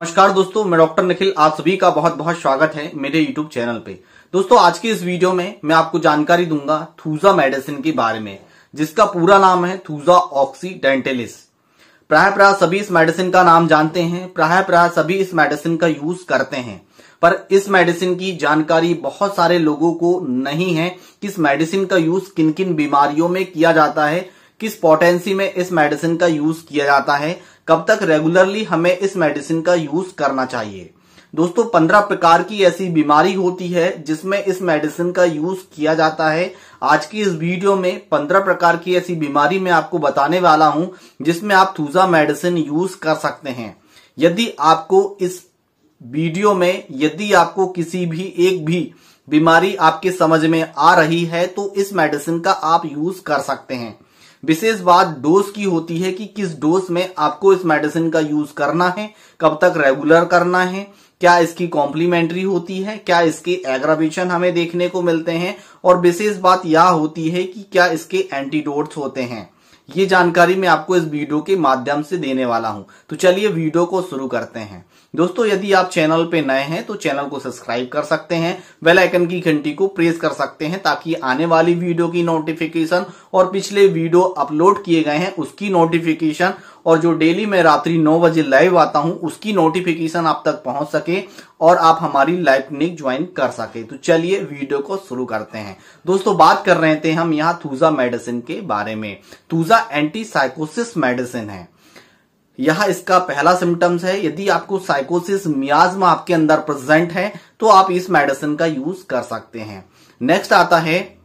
नमस्कार दोस्तों, मैं डॉक्टर निखिल। आप सभी का बहुत बहुत स्वागत है मेरे यूट्यूब चैनल पे। दोस्तों, आज की इस वीडियो में मैं आपको जानकारी दूंगा थूजा मेडिसिन के बारे में, जिसका पूरा नाम है थूजा ऑक्सीडेंटलिस। प्राय सभी इस मेडिसिन का नाम जानते हैं, प्राय सभी इस मेडिसिन का यूज करते हैं, पर इस मेडिसिन की जानकारी बहुत सारे लोगों को नहीं है कि इस मेडिसिन का यूज किन किन बीमारियों में किया जाता है, किस पोटेंसी में इस मेडिसिन का यूज किया जाता है, कब तक रेगुलरली हमें इस मेडिसिन का यूज करना चाहिए। दोस्तों, 15 प्रकार की ऐसी बीमारी होती है जिसमें इस मेडिसिन का यूज किया जाता है। आज की इस वीडियो में 15 प्रकार की ऐसी बीमारी मैं आपको बताने वाला हूं जिसमें आप थूजा मेडिसिन यूज कर सकते हैं। यदि आपको इस वीडियो में किसी भी एक भी बीमारी आपके समझ में आ रही है तो इस मेडिसिन का आप यूज कर सकते हैं। विशेष बात डोज की होती है कि किस डोज में आपको इस मेडिसिन का यूज करना है, कब तक रेगुलर करना है, क्या इसकी कॉम्प्लीमेंट्री होती है, क्या इसके एग्रावेशन हमें देखने को मिलते हैं, और विशेष बात यह होती है कि क्या इसके एंटीडोट्स होते हैं। ये जानकारी मैं आपको इस वीडियो के माध्यम से देने वाला हूं। तो चलिए वीडियो को शुरू करते हैं। दोस्तों, यदि आप चैनल पे नए हैं तो चैनल को सब्सक्राइब कर सकते हैं, बेल आइकन की घंटी को प्रेस कर सकते हैं ताकि आने वाली वीडियो की नोटिफिकेशन और पिछले वीडियो अपलोड किए गए हैं उसकी नोटिफिकेशन और जो डेली मैं रात्रि 9 बजे लाइव आता हूं उसकी नोटिफिकेशन आप तक पहुंच सके और आप हमारी लाइव क्लिनिक ज्वाइन कर सके। तो चलिए वीडियो को शुरू करते हैं। दोस्तों, बात कर रहे थे हम यहाँ थूजा मेडिसिन के बारे में। थूजा एंटी साइकोसिस मेडिसिन है। यह इसका पहला सिम्टम्स है। यदि आपको साइकोसिस मियाज्मा आपके अंदर प्रेजेंट है तो आप इस मेडिसिन का यूज कर सकते हैं। नेक्स्ट आता है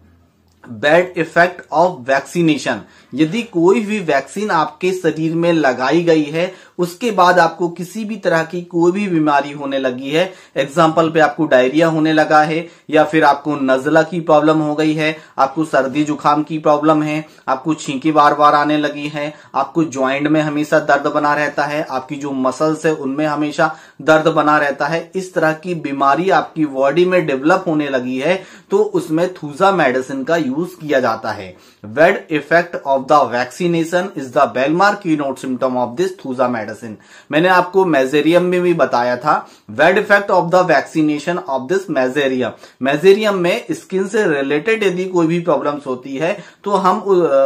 बैड इफेक्ट ऑफ वैक्सीनेशन। यदि कोई भी वैक्सीन आपके शरीर में लगाई गई है उसके बाद आपको किसी भी तरह की कोई भी बीमारी होने लगी है, एग्जाम्पल पे आपको डायरिया होने लगा है या फिर आपको नजला की प्रॉब्लम हो गई है, आपको सर्दी जुकाम की प्रॉब्लम है, आपको छींकी बार बार आने लगी है, आपको ज्वाइंट में हमेशा दर्द बना रहता है, आपकी जो मसल्स है उनमें हमेशा दर्द बना रहता है, इस तरह की बीमारी आपकी बॉडी में डेवलप होने लगी है तो उसमें थूजा मेडिसिन का यूज किया जाता है। Bad effect of the vaccination is the hallmark keynote symptom of this Thuja medicine. मैंने आपको मेजेरियम में भी बताया था। Bad effect of the vaccination of this Mezereum. Mezereum में स्किन से रिलेटेड यदि कोई भी प्रॉब्लम्स होती है तो हम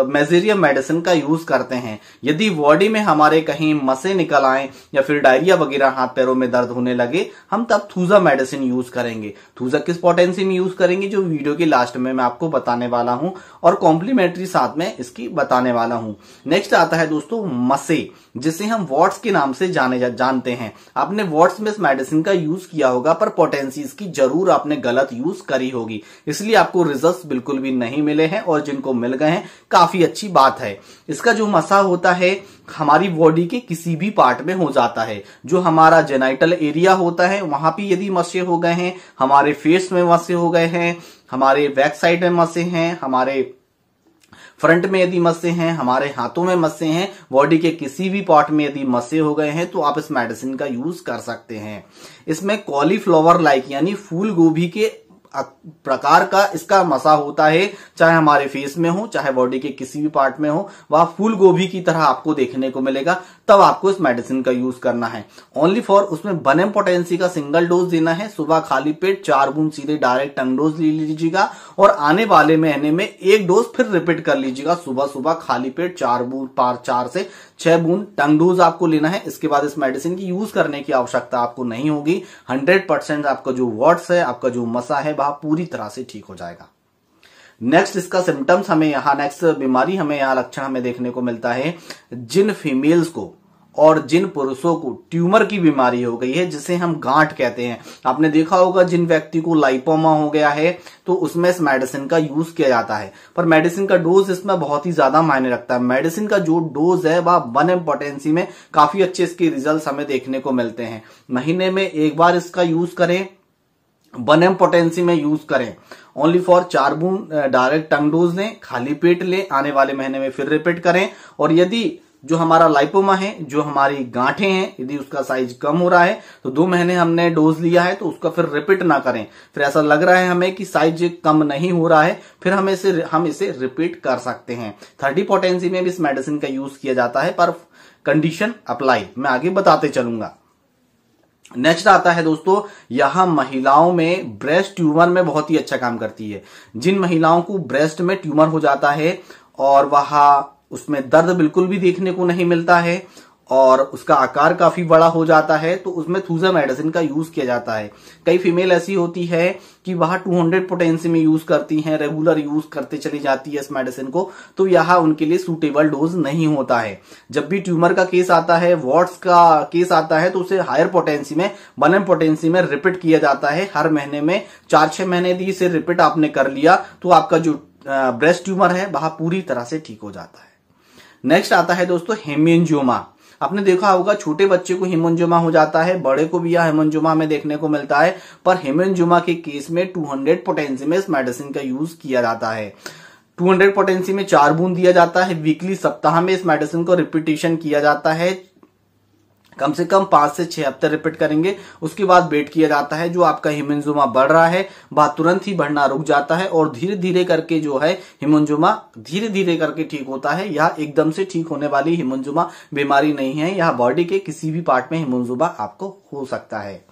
मेजेरियम मेडिसिन का यूज करते हैं। यदि बॉडी में हमारे कहीं मसे निकल आए या फिर डायरिया वगैरह हाथ पैरों में दर्द होने लगे, हम तब थूजा मेडिसिन यूज करेंगे। थूजा किस पोटेंसी में यूज करेंगे जो वीडियो के लास्ट में मैं आपको बताने वाला हूं और कॉम्प्लीमेंट्री साथ में इसकी बताने वाला हूं। नेक्स्ट आता है दोस्तों मसे, जिसे हम वॉट्स के नाम से जानते हैं। आपने वॉट्स में इस मेडिसिन का यूज किया होगा पर पोटेंसी इसकी जरूर आपने गलत यूज करी होगी, इसलिए आपको रिजल्ट्स बिल्कुल भी नहीं मिले हैं और जिनको मिल गए हैं काफी अच्छी बात है। इसका जो मसा होता है हमारी बॉडी के किसी भी पार्ट में हो जाता है। जो हमारा जेनाइटल एरिया होता है वहां पे यदि मसे हो गए हैं, हमारे फेस में मसे हो गए हैं, हमारे बैक साइड में मसे हैं, हमारे फ्रंट में यदि मस्से हैं, हमारे हाथों में मस्से हैं, बॉडी के किसी भी पार्ट में यदि मस्से हो गए हैं तो आप इस मेडिसिन का यूज कर सकते हैं। इसमें कॉलीफ्लावर लाइक यानी फूल गोभी के प्रकार का इसका मसा होता है, चाहे हमारे फेस में हो चाहे बॉडी के किसी भी पार्ट में हो, वह फूल गोभी की तरह आपको देखने को मिलेगा। तब आपको इस मेडिसिन का यूज करना है। ओनली फॉर उसमें 1 mg पोटेंसी का सिंगल डोज देना है। सुबह खाली पेट 4 बूंद सीधे डायरेक्ट टंग डोज ले लीजिएगा और आने वाले महीने में 1 डोज फिर रिपीट कर लीजिएगा। सुबह सुबह खाली पेट 4 से 6 बूंद टंग डोज आपको लेना है। इसके बाद इस मेडिसिन की यूज करने की आवश्यकता आपको नहीं होगी। 100% आपका जो वॉट्स है, आपका जो मसा है वह पूरी तरह से ठीक हो जाएगा। नेक्स्ट इसका सिम्टम्स हमें यहाँ, नेक्स्ट बीमारी हमें यहाँ लक्षण हमें देखने को मिलता है। जिन फीमेल्स को और जिन पुरुषों को ट्यूमर की बीमारी हो गई है जिसे हम गांठ कहते हैं, आपने देखा होगा जिन व्यक्ति को लाइपोमा हो गया है तो उसमें इस मेडिसिन का यूज किया जाता है, पर मेडिसिन का डोज इसमें बहुत ही ज्यादा मायने रखता है। मेडिसिन का जो डोज है वह 1 mg पोटेंसी में काफी अच्छे इसके रिजल्ट हमें देखने को मिलते हैं। महीने में एक बार इसका यूज करें, 1 mg पोटेंसी में यूज करें। ओनली फॉर 4 बूंद डायरेक्ट टंग डोज लें, खाली पेट लें, आने वाले महीने में फिर रिपीट करें। और यदि जो हमारा लाइपोमा है, जो हमारी गांठें हैं, यदि उसका साइज कम हो रहा है तो 2 महीने हमने डोज लिया है तो उसका फिर रिपीट ना करें। फिर ऐसा लग रहा है हमें कि साइज कम नहीं हो रहा है, फिर हम इसे रिपीट कर सकते हैं। 30 पोटेंसी में भी इस मेडिसिन का यूज किया जाता है पर कंडीशन अप्लाई मैं आगे बताते चलूंगा। नेक्स्ट आता है दोस्तों, यह महिलाओं में ब्रेस्ट ट्यूमर में बहुत ही अच्छा काम करती है। जिन महिलाओं को ब्रेस्ट में ट्यूमर हो जाता है और वह उसमें दर्द बिल्कुल भी देखने को नहीं मिलता है और उसका आकार काफी बड़ा हो जाता है, तो उसमें थूजा मेडिसिन का यूज किया जाता है। कई फीमेल ऐसी होती है कि वह 200 पोटेंसी में यूज करती हैं, रेगुलर यूज करते चली जाती है इस मेडिसिन को, तो यह उनके लिए सूटेबल डोज नहीं होता है। जब भी ट्यूमर का केस आता है, वॉट्स का केस आता है, तो उसे हायर पोटेंसी में 1 पोटेंसी में रिपीट किया जाता है। हर महीने में 4-6 महीने दी से रिपीट आपने कर लिया तो आपका जो ब्रेस्ट ट्यूमर है वह पूरी तरह से ठीक हो जाता है। नेक्स्ट आता है दोस्तों हेमेंजियोमा। आपने देखा होगा छोटे बच्चे को हेमेंजियोमा हो जाता है, बड़े को भी यह हेमेंजियोमा में देखने को मिलता है, पर हेमेंजियोमा के केस में 200 पोटेंसी में इस मेडिसिन का यूज किया जाता है। 200 पोटेंसी में 4 बूंद दिया जाता है वीकली, सप्ताह में इस मेडिसिन को रिपीटेशन किया जाता है। कम से कम 5 से 6 हफ्ते रिपीट करेंगे, उसके बाद वेट किया जाता है। जो आपका हेमेंजियोमा बढ़ रहा है वह तुरंत ही बढ़ना रुक जाता है और धीरे धीरे करके जो है हेमेंजियोमा धीरे धीरे करके ठीक होता है। यह एकदम से ठीक होने वाली हेमेंजियोमा बीमारी नहीं है, यह बॉडी के किसी भी पार्ट में हेमेंजियोमा आपको हो सकता है।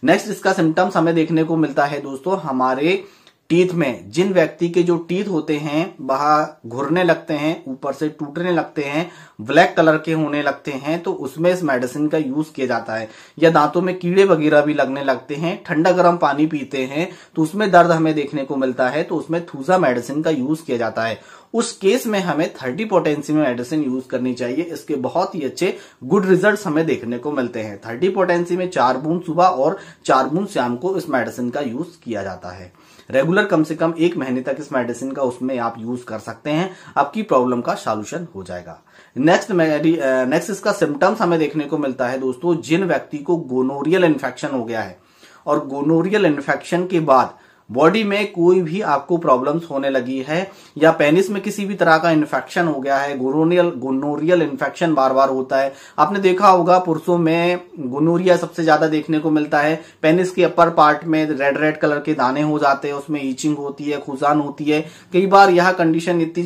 नेक्स्ट इसका सिम्टम्स हमें देखने को मिलता है दोस्तों हमारे टीथ में। जिन व्यक्ति के जो टीथ होते हैं वह घुरने लगते हैं, ऊपर से टूटने लगते हैं, ब्लैक कलर के होने लगते हैं, तो उसमें इस मेडिसिन का यूज किया जाता है। या दांतों में कीड़े वगैरह भी लगने लगते हैं, ठंडा गर्म पानी पीते हैं तो उसमें दर्द हमें देखने को मिलता है, तो उसमें थूजा मेडिसिन का यूज किया जाता है। उस केस में हमें 30 पोटेंसी में मेडिसिन यूज करनी चाहिए। इसके बहुत ही अच्छे गुड रिजल्ट्स हमें देखने को मिलते हैं। 30 पोटेंसी में 4 बूंद सुबह और 4 बूंद शाम को इस मेडिसिन का यूज किया जाता है। रेगुलर कम से कम 1 महीने तक इस मेडिसिन का उसमें आप यूज कर सकते हैं, आपकी प्रॉब्लम का सॉल्यूशन हो जाएगा। नेक्स्ट इसका सिम्टम्स हमें देखने को मिलता है दोस्तों, जिन व्यक्ति को गोनोरियल इन्फेक्शन हो गया है और गोनोरियल इन्फेक्शन के बाद बॉडी में कोई भी आपको प्रॉब्लम्स होने लगी है या पेनिस में किसी भी तरह का इन्फेक्शन हो गया है, गोनोरियल इन्फेक्शन बार बार होता है। आपने देखा होगा पुरुषों में गोनोरिया सबसे ज्यादा देखने को मिलता है। पेनिस के अपर पार्ट में रेड रेड कलर के दाने हो जाते हैं, उसमें ईचिंग होती है, खुजान होती है। कई बार यह कंडीशन इतनी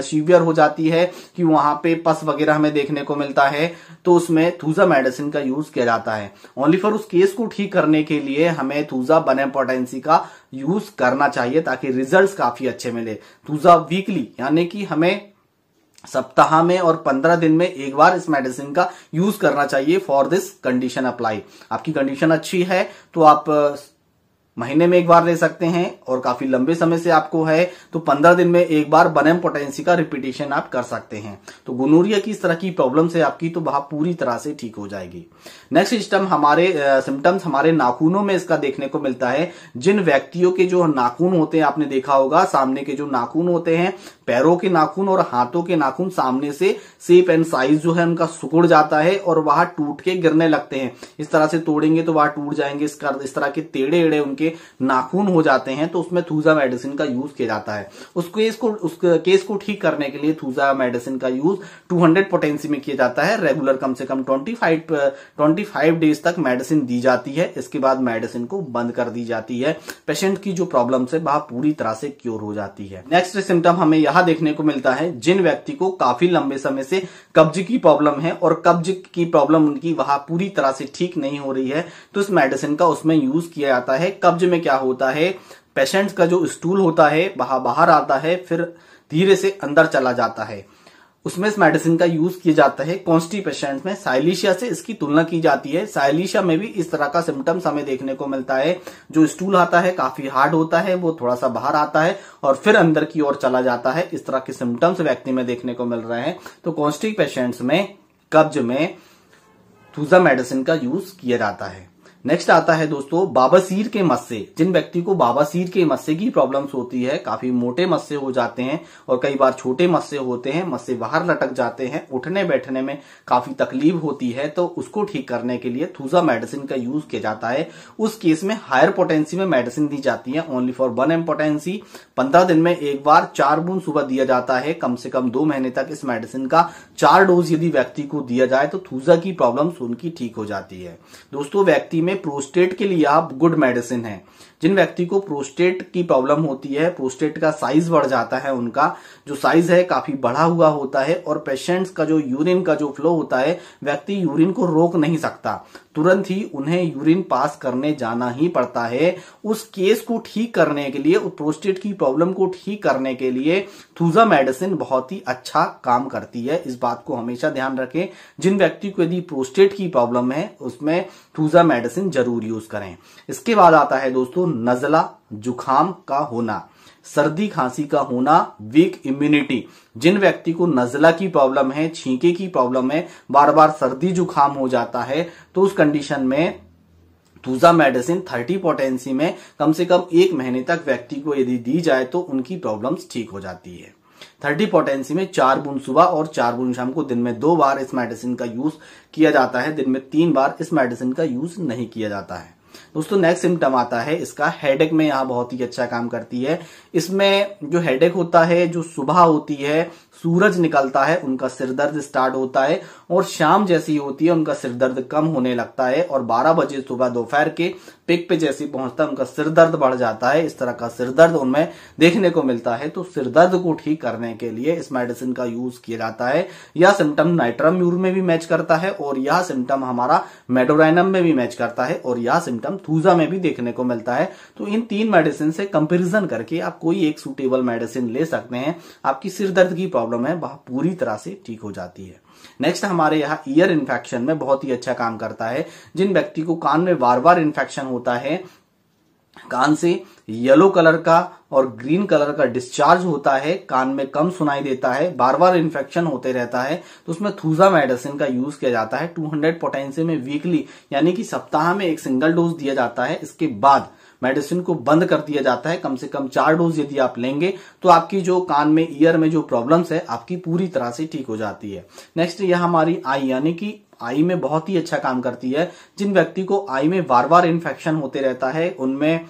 सीवियर हो जाती है कि वहां पे पस वगैरह हमें देखने को मिलता है, तो उसमें थूजा मेडिसिन का यूज किया जाता है। ओनली फॉर उस केस को ठीक करने के लिए हमें थूजा 1 पोटेंसी का यूज करना चाहिए ताकि रिजल्ट्स काफी अच्छे मिले। थूजा वीकली यानी कि हमें सप्ताह में और 15 दिन में एक बार इस मेडिसिन का यूज करना चाहिए फॉर दिस कंडीशन अप्लाई। आपकी कंडीशन अच्छी है तो आप महीने में एक बार ले सकते हैं, और काफी लंबे समय से आपको है तो 15 दिन में एक बार 1 पोटेंसी का रिपीटेशन आप कर सकते हैं। तो गोनोरिया की इस तरह की प्रॉब्लम से आपकी तो वह पूरी तरह से ठीक हो जाएगी। नेक्स्ट सिम्टम्स हमारे नाखूनों में इसका देखने को मिलता है। जिन व्यक्तियों के जो नाखून होते हैं, आपने देखा होगा सामने के जो नाखून होते हैं, पैरों के नाखून और हाथों के नाखून सामने से शेप एंड साइज जो है उनका सिकुड़ जाता है और वह टूट के गिरने लगते हैं। इस तरह से तोड़ेंगे तो वह टूट जाएंगे, इस तरह के टेढ़े एड़े उनके नाखून हो जाते हैं, तो उसमें थूजा मेडिसिन का यूज किया जाता है। उस केस को ठीक करने के लिए थूजा मेडिसिन का यूज 200 पोटेंसी में किया जाता है। रेगुलर कम से कम 25 डेज तक मेडिसिन दी जाती है, इसके बाद मेडिसिन को बंद कर दी जाती है। पेशेंट की जो प्रॉब्लम है वह पूरी तरह से क्योर हो जाती है। नेक्स्ट सिम्टम हमें यह देखने को मिलता है, जिन व्यक्ति को काफी लंबे समय से कब्ज की प्रॉब्लम है और कब्ज की प्रॉब्लम उनकी वह पूरी तरह से ठीक नहीं हो रही है, तो इस मेडिसिन का उसमें यूज किया जाता है। कब्ज में क्या होता है, पेशेंट का जो स्टूल होता है वह बाहर आता है, फिर धीरे से अंदर चला जाता है, उसमें इस मेडिसिन का यूज किया जाता है। कॉन्स्टिपेशन में साइलिशिया से इसकी तुलना की जाती है। साइलिशिया में भी इस तरह का सिम्टम्स हमें देखने को मिलता है। जो स्टूल आता है काफी हार्ड होता है, वो थोड़ा सा बाहर आता है और फिर अंदर की ओर चला जाता है। इस तरह के सिम्टम्स व्यक्ति में देखने को मिल रहे हैं। तो कॉन्स्टिपेशंस में, कब्ज में थूजा मेडिसिन का यूज किया जाता है। नेक्स्ट आता है दोस्तों बाबासीर के मस्से। जिन व्यक्ति को बाबासीर के मस्से की प्रॉब्लम्स होती है, काफी मोटे मस्से हो जाते हैं और कई बार छोटे मस्से होते हैं, मस्से बाहर लटक जाते हैं, उठने बैठने में काफी तकलीफ होती है, तो उसको ठीक करने के लिए थूजा मेडिसिन का यूज किया जाता है। उस केस में हायर पोटेंसी में मेडिसिन दी जाती है, ओनली फॉर 1 पोटेंसी। 15 दिन में एक बार 4 बूंद सुबह दिया जाता है। कम से कम 2 महीने तक इस मेडिसिन का 4 डोज यदि व्यक्ति को दिया जाए तो थूजा की प्रॉब्लम्स उनकी ठीक हो जाती है। दोस्तों व्यक्ति में प्रोस्टेट के लिए आप गुड मेडिसिन है। जिन व्यक्ति को प्रोस्टेट की प्रॉब्लम होती है, प्रोस्टेट का साइज बढ़ जाता है, उनका जो साइज है काफी बढ़ा हुआ होता है और पेशेंट्स का जो यूरिन का जो फ्लो होता है, व्यक्ति यूरिन को रोक नहीं सकता, तुरंत ही उन्हें यूरिन पास करने जाना ही पड़ता है। उस केस को ठीक करने के लिए, उस प्रोस्टेट की प्रॉब्लम को ठीक करने के लिए थूजा मेडिसिन बहुत ही अच्छा काम करती है। इस बात को हमेशा ध्यान रखें। जिन व्यक्ति को यदि प्रोस्टेट की प्रॉब्लम है उसमें थूजा मेडिसिन जरूर यूज करें। इसके बाद आता है दोस्तों नजला जुखाम का होना, सर्दी खांसी का होना, वीक इम्यूनिटी। जिन व्यक्ति को नजला की प्रॉब्लम है, छींके की प्रॉब्लम है, बार बार सर्दी जुखाम हो जाता है, तो उस कंडीशन में थूजा मेडिसिन 30 पोटेंसी में कम से कम 1 महीने तक व्यक्ति को यदि दी जाए तो उनकी प्रॉब्लम्स ठीक हो जाती है। 30 पोटेंसी में 4 बूंद सुबह और 4 बूंद शाम को, दिन में 2 बार इस मेडिसिन का यूज किया जाता है, दिन में 3 बार इस मेडिसिन का यूज नहीं किया जाता है। दोस्तों नेक्स्ट सिम्टम आता है इसका हेडेक में, यहां बहुत ही अच्छा काम करती है। इसमें जो हेडेक होता है, जो सुबह होती है, सूरज निकलता है, उनका सिर दर्द स्टार्ट होता है, और शाम जैसी होती है उनका सिर दर्द कम होने लगता है, और 12 बजे सुबह दोपहर के पिक पे जैसे पहुंचता है उनका सिर दर्द बढ़ जाता है। इस तरह का सिर दर्द उनमें देखने को मिलता है। तो सिर दर्द को ठीक करने के लिए इस मेडिसिन का यूज किया जाता है। यह सिम्टम नाइट्राम्यूर में भी मैच करता है, और यह सिम्टम हमारा मेडोराइनम में भी मैच करता है, और यह सिम्टम थूजा में भी देखने को मिलता है। तो इन 3 मेडिसिन से कंपेरिजन करके आप कोई एक सूटेबल मेडिसिन ले सकते हैं। आपकी सिर दर्द की प्रॉब्लम है वह पूरी तरह से ठीक हो जाती है। नेक्स्ट हमारे यहाँ ईयर इन्फेक्शन में बहुत ही अच्छा काम करता है। जिन व्यक्ति को कान में बार बार इन्फेक्शन होता है, कान से येलो कलर का और ग्रीन कलर का डिस्चार्ज होता है, कान में कम सुनाई देता है, बार बार इन्फेक्शन होते रहता है, तो उसमें थूजा मेडिसिन का यूज किया जाता है। 200 पोटेंसी में वीकली यानी कि सप्ताह में एक सिंगल डोज दिया जाता है। इसके बाद मेडिसिन को बंद कर दिया जाता है। कम से कम 4 डोज यदि आप लेंगे तो आपकी जो कान में, ईयर में जो प्रॉब्लम्स है आपकी पूरी तरह से ठीक हो जाती है। नेक्स्ट यह हमारी आई, यानी कि आई में बहुत ही अच्छा काम करती है। जिन व्यक्ति को आई में बार बार इन्फेक्शन होते रहता है, उनमें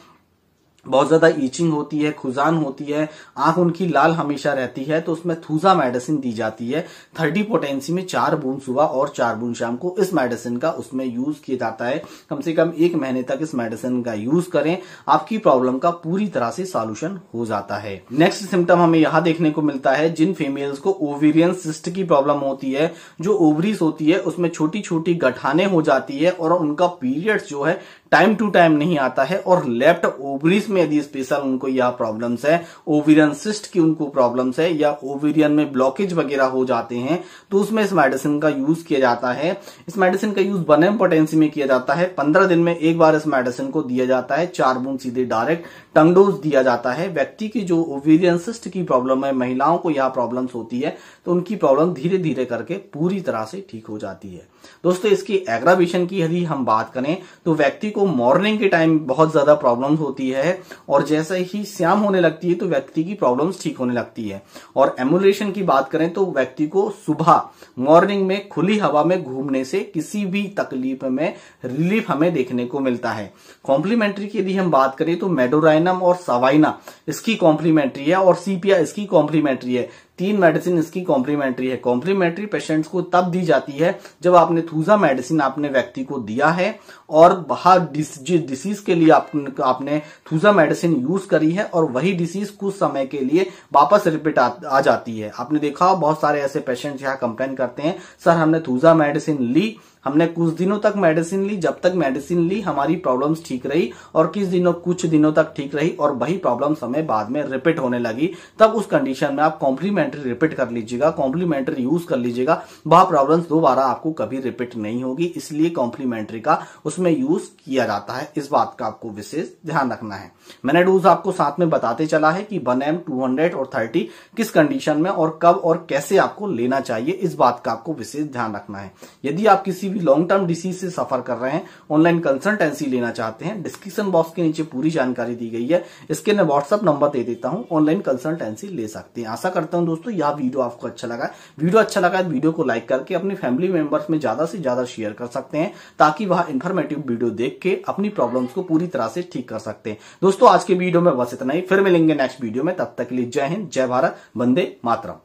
बहुत ज्यादा ईचिंग होती है, खुजान होती है, आंख उनकी लाल हमेशा रहती है, तो उसमें थूजा मेडिसिन दी जाती है। 30 पोटेंसी में 4 बूंद सुबह और 4 बूंद शाम को इस मेडिसिन का उसमें यूज किया जाता है। कम से कम 1 महीने तक इस मेडिसिन का यूज करें, आपकी प्रॉब्लम का पूरी तरह से सॉल्यूशन हो जाता है। नेक्स्ट सिम्टम हमें यहाँ देखने को मिलता है, जिन फीमेल्स को ओवेरियन सिस्ट की प्रॉब्लम होती है, जो ओवरीज होती है उसमें छोटी छोटी गठाने हो जाती है, और उनका पीरियड्स जो है टाइम टू टाइम नहीं आता है, और लेफ्ट ओवरीज में यदि स्पेशल उनको यह प्रॉब्लम्स है, ओवेरियन सिस्ट की उनको प्रॉब्लम्स है, या ओवेरियन में ब्लॉकेज वगैरह हो जाते हैं, तो उसमें इस मेडिसिन का यूज किया जाता है। इस मेडिसिन का यूज 1 पोटेंसी में किया जाता है। 15 दिन में 1 बार इस मेडिसिन को दिया जाता है। 4 बूंद सीधे डायरेक्ट टंग डोज दिया जाता है। व्यक्ति की जो ओवेरियन सिस्ट की प्रॉब्लम है, महिलाओं को यह प्रॉब्लम्स होती है, तो उनकी प्रॉब्लम धीरे धीरे करके पूरी तरह से ठीक हो जाती है। दोस्तों इसकी एग्रावेशन की यदि हम बात करें तो व्यक्ति को मॉर्निंग के टाइम बहुत ज्यादा प्रॉब्लम होती है, और जैसे ही शाम होने लगती है तो व्यक्ति की प्रॉब्लम्स ठीक होने लगती है। और एमुलेशन की बात करें तो व्यक्ति को सुबह मॉर्निंग में खुली हवा में घूमने से किसी भी तकलीफ में रिलीफ हमें देखने को मिलता है। कॉम्प्लीमेंट्री की यदि हम बात करें तो मेडोराइनम और सवाइना इसकी कॉम्प्लीमेंट्री है, और सीपिया इसकी कॉम्प्लीमेंट्री है। 3 मेडिसिन इसकी कॉम्प्लीमेंट्री है। कॉम्प्लीमेंट्री पेशेंट्स को तब दी जाती है जब आपने थूजा मेडिसिन आपने व्यक्ति को दिया है, और वह जिस डिसीज के लिए आपने थूजा मेडिसिन यूज करी है, और वही डिसीज कुछ समय के लिए वापस रिपीट आ जाती है। आपने देखा बहुत सारे ऐसे पेशेंट्स यहाँ कंप्लेन करते हैं, सर हमने थूजा मेडिसिन ली, हमने कुछ दिनों तक मेडिसिन ली, जब तक मेडिसिन ली हमारी प्रॉब्लम्स ठीक रही, और कुछ दिनों तक ठीक रही, और वही प्रॉब्लम्स हमें बाद में रिपीट होने लगी। तब उस कंडीशन में आप कॉम्प्लीमेंट्री रिपीट कर लीजिएगा, कॉम्प्लीमेंट्री यूज कर लीजिएगा, वह प्रॉब्लम्स दोबारा आपको कभी रिपीट नहीं होगी। इसलिए कॉम्प्लीमेंट्री का उसमें यूज किया जाता है। इस बात का आपको विशेष ध्यान रखना है। मैंने डोज आपको साथ में बताते चला है कि 1M, 200 और 30 किस कंडीशन में और कब और कैसे आपको लेना चाहिए, इस बात का आपको विशेष ध्यान रखना है। यदि आप किसी भी लॉन्ग टर्म डिसीज से सफर कर रहे हैं, ऑनलाइन कंसल्टेंसी लेना चाहते हैं, डिस्क्रिप्शन बॉक्स के नीचे पूरी जानकारी दी गई है, इसके मैं व्हाट्सएप नंबर दे देता हूं, ऑनलाइन कंसल्टेंसी ले सकते हैं। आशा करता हूं दोस्तों यह वीडियो आपको अच्छा लगा। वीडियो अच्छा लगा तो वीडियो को लाइक करके अपनी फैमिली मेंबर्स में ज्यादा से ज्यादा शेयर कर सकते हैं, ताकि वह इंफॉर्मेटिव वीडियो देख के अपनी प्रॉब्लम्स को पूरी तरह से ठीक कर सकते हैं। दोस्तों आज के वीडियो में बस इतना ही, फिर मिलेंगे नेक्स्ट वीडियो में। तब तक के लिए जय हिंद, जय भारत, वंदे मातरम।